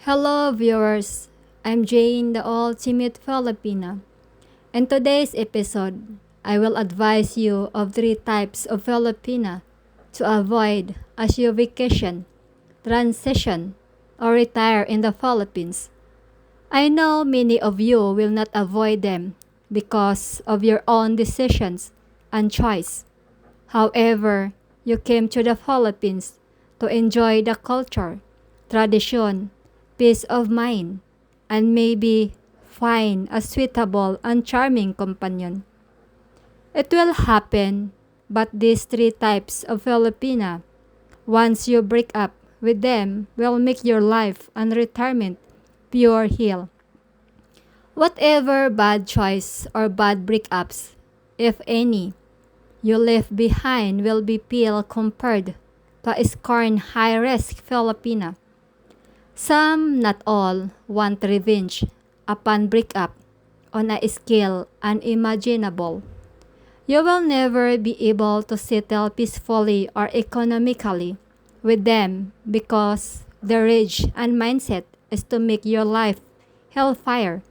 Hello viewers, I'm Jane, the ultimate Filipina. In today's episode, I will advise you of three types of Filipina to avoid as you vacation, transition, or retire in the Philippines. I know many of you will not avoid them because of your own decisions and choice. However, you came to the Philippines to enjoy the culture, tradition, peace of mind, and maybe find a suitable and charming companion. It will happen, but these three types of Filipina, once you break up with them, will make your life and retirement pure heal. Whatever bad choice or bad breakups, if any, you left behind will be pale compared to a scorned high-risk Filipina. Some, not all, want revenge upon breakup on a scale unimaginable. You will never be able to settle peacefully or economically with them because their rage and mindset is to make your life hellfire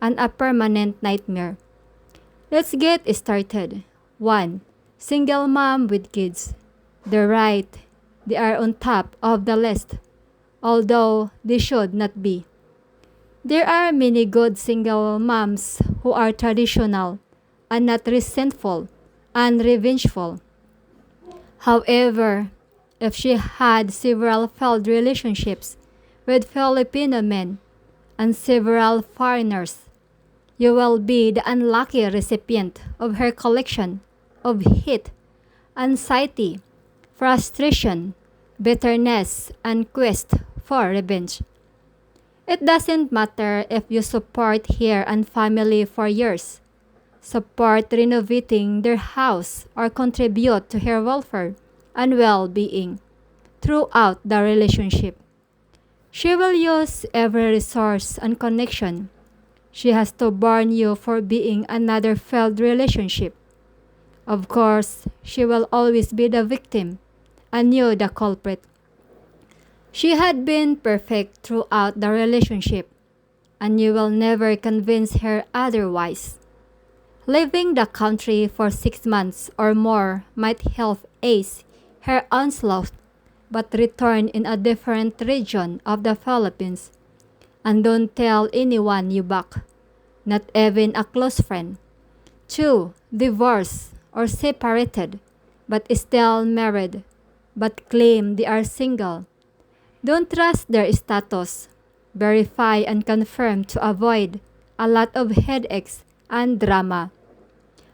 and a permanent nightmare. Let's get started. 1. Single mom with kids. They're right. They are on top of the list, although they should not be. There are many good single moms who are traditional and not resentful and revengeful. However, if she had several failed relationships with Filipino men and several foreigners, you will be the unlucky recipient of her collection of hate, anxiety, frustration, bitterness, and quest for revenge. It doesn't matter if you support her and family for years, support renovating their house, or contribute to her welfare and well-being throughout the relationship. She will use every resource and connection she has to burn you for being another failed relationship. Of course, she will always be the victim and you the culprit. She had been perfect throughout the relationship, and you will never convince her otherwise. Leaving the country for 6 months or more might help ease her onslaught, but return in a different region of the Philippines. And don't tell anyone you back, not even a close friend. 2. Divorced or separated, but still married, but claim they are single. Don't trust their status. Verify and confirm to avoid a lot of headaches and drama.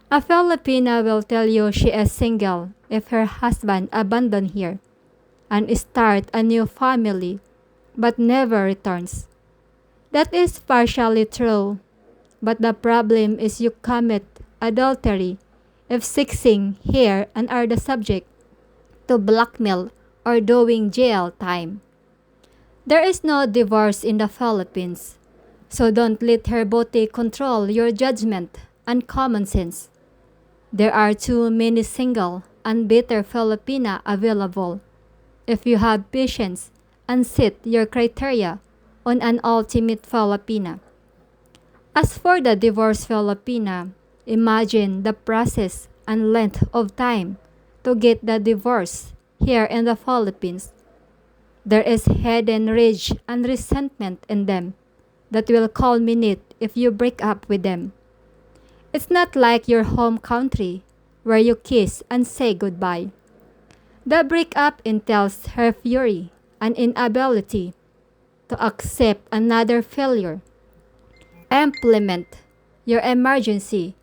A Filipina will tell you she is single if her husband abandoned her and start a new family but never returns. That is partially true, but the problem is you commit adultery if seeking her and are the subject to blackmail or doing jail time. There is no divorce in the Philippines, so don't let her beauty control your judgment and common sense. There are too many single and bitter Filipina available. If you have patience and set your criteria on an ultimate Filipina. As for the divorced Filipina, imagine the process and length of time to get the divorce here in the Philippines. There is hidden rage and resentment in them that will culminate if you break up with them. It's not like your home country where you kiss and say goodbye. The breakup entails her fury and inability to accept another failure. Implement your emergency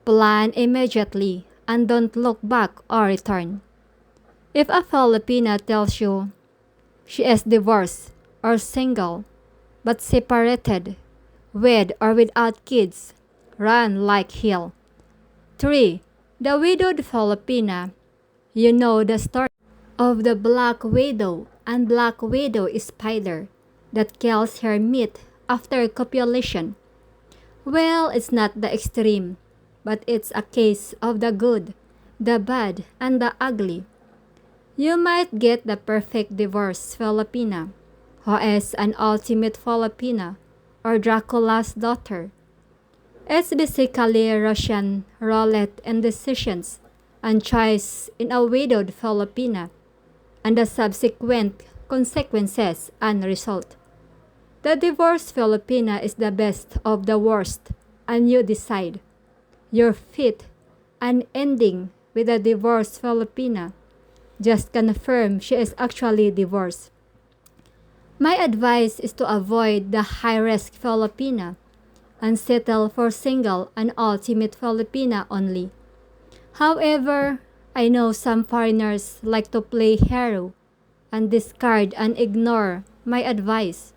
plan immediately and don't look back or return. If a Filipina tells you she is divorced or single but separated, with or without kids, run like hell. 3. The widowed Filipina. You know the story of the black widow and black widow spider that kills her meat after copulation. Well, it's not the extreme, but it's a case of the good, the bad, and the ugly. You might get the perfect divorce Filipina who is an ultimate Filipina or Dracula's daughter. It's basically Russian roulette and decisions and choice in a widowed Filipina and the subsequent consequences and result. The divorced Filipina is the best of the worst, and you decide. Your fate, and ending with a divorced Filipina. Just confirm she is actually divorced. My advice is to avoid the high-risk Filipina and settle for single and ultimate Filipina only. However, I know some foreigners like to play hero and discard and ignore my advice.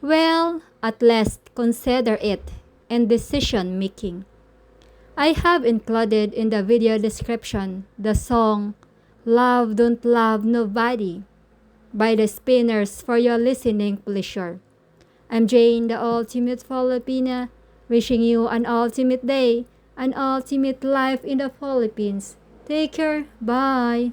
Well, at least consider it in decision making. I have included in the video description the song Love Don't Love Nobody by the Spinners for your listening pleasure. I'm Jane, the ultimate Filipina, wishing you an ultimate day, an ultimate life in the Philippines. Take care. Bye.